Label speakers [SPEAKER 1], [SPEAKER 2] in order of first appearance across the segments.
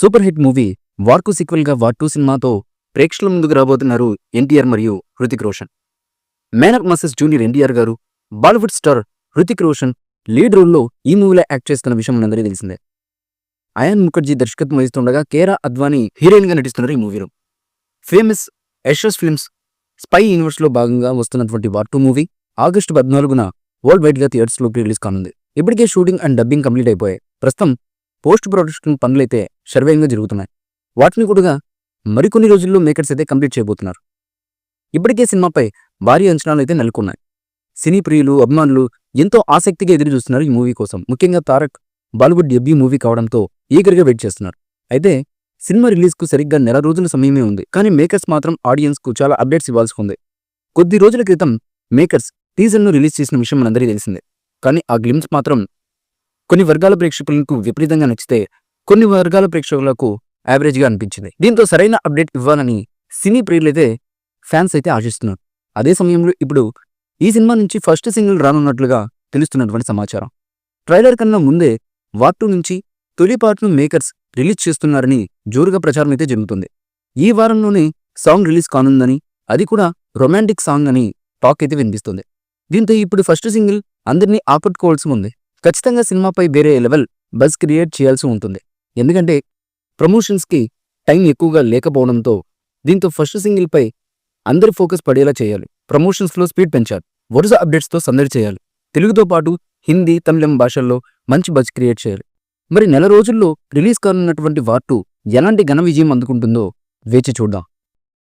[SPEAKER 1] Super hit movie వార్కు సీక్వెల్గా war 2 సినిమాతో ప్రేక్షకుల ముందుకు రాబోతున్నారు ఎన్టీఆర్ మరియు హృతిక్ రోషన్. మేనర్ మసెస్ జూనియర్ ఎన్టీఆర్ గారు బాలీవుడ్ స్టార్ హృతిక్ రోషన్ లీడ్ రోల్లో ఈ మూవీలో యాక్ట్ చేస్తున్న విషయం మనందరికీ తెలిసిందే. అయాన్ ముఖర్జీ దర్శకత్వం వహిస్తుండగా కేరా అద్వానీ హీరోయిన్ గా నటిస్తున్నారు ఈ మూవీలో. ఫేమస్ యశస్ ఫిల్మ్స్ స్పై యూనివర్స్ లో భాగంగా వస్తున్నటువంటి వార్ 2 మూవీ ఆగస్టు 14న వరల్డ్ వైడ్ గా థియేటర్స్ లో రిలీజ్ కానుంది. ఇప్పటికే షూటింగ్ అండ్ డబ్బింగ్ కంప్లీట్ అయిపోయాయి. ప్రస్తుతం పోస్ట్ ప్రొడక్షన్ పనులైతే శరవేగంగా జరుగుతున్నాయి. వాటిని కూడా మరికొన్ని రోజుల్లో మేకర్స్ అయితే కంప్లీట్ చేయబోతున్నారు. ఇప్పటికే సినిమాపై భారీ అంచనాలు అయితే నెలకొన్నాయి. సినీ ప్రియులు అభిమానులు ఎంతో ఆసక్తిగా ఎదురు చూస్తున్నారు ఈ మూవీ కోసం. ముఖ్యంగా తారక్ బాలీవుడ్ డెబ్యూ మూవీ కావడంతో ఈగర్గా వెయిట్ చేస్తున్నారు. అయితే సినిమా రిలీజ్ కు సరిగ్గా నెల రోజుల సమయమే ఉంది. కానీ మేకర్స్ మాత్రం ఆడియన్స్ కు చాలా అప్డేట్స్ ఇవ్వాల్సి ఉంది. కొద్ది రోజుల క్రితం మేకర్స్ టీజర్ ను రిలీజ్ చేసిన విషయం మనందరికీ తెలిసిందే. కానీ ఆ గ్లిమ్స్ మాత్రం కొన్ని వర్గాల ప్రేక్షకులకు విపరీతంగా నచ్చితే కొన్ని వర్గాల ప్రేక్షకులకు యావరేజ్ గా అనిపించింది. దీంతో సరైన అప్డేట్ ఇవ్వాలని సినీ ప్రియులైతే ఫ్యాన్స్ అయితే ఆశిస్తున్నారు. అదే సమయంలో ఇప్పుడు ఈ సినిమా నుంచి ఫస్ట్ సింగిల్ రానున్నట్లుగా తెలుస్తున్నటువంటి సమాచారం. ట్రైలర్ కన్నా ముందే వార్ 2 నుంచి తొలి పార్ట్ను మేకర్స్ రిలీజ్ చేస్తున్నారని జోరుగా ప్రచారం అయితే జరుగుతుంది. ఈ వారంలోనే సాంగ్ రిలీజ్ కానుందని, అది కూడా రొమాంటిక్ సాంగ్ అని టాక్ అయితే వినిపిస్తుంది. దీంతో ఇప్పుడు ఫస్ట్ సింగిల్ అందరినీ ఆకట్టుకోవాల్సి ఉంది. ఖచ్చితంగా సినిమాపై వేరే లెవెల్ బజ్ క్రియేట్ చేయాల్సి ఉంటుంది. ఎందుకంటే ప్రమోషన్స్ కి టైం ఎక్కువగా లేకపోవడంతో దీంతో ఫస్ట్ సింగిల్ పై అందరి ఫోకస్ పడేలా చేయాలి. ప్రమోషన్స్ లో స్పీడ్ పెంచాలి. వరుస అప్డేట్స్ తో సందడి చేయాలి. తెలుగుతో పాటు హిందీ, తమిళం భాషల్లో మంచి బజ్ క్రియేట్ చేయాలి. మరి నెల రోజుల్లో రిలీజ్ కానున్నటువంటి వార్ 2 ఎలాంటి ఘన విజయం అందుకుంటుందో వేచి చూద్దాం.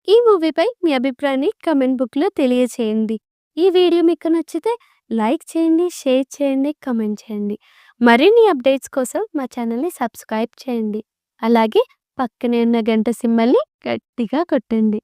[SPEAKER 2] ఈ మూవీపై మీ అభిప్రాయాన్ని కమెంట్ బుక్లో తెలియచేయండి. ఈ వీడియో మీకు నచ్చితే లైక్ చేయండి, షేర్ చేయండి, కమెంట్ చేయండి. మరిన్ని అప్డేట్స్ కోసం మా ఛానల్ని సబ్స్క్రైబ్ చేయండి. అలాగే పక్కనే ఉన్న గంట సింబల్ని గట్టిగా కొట్టండి.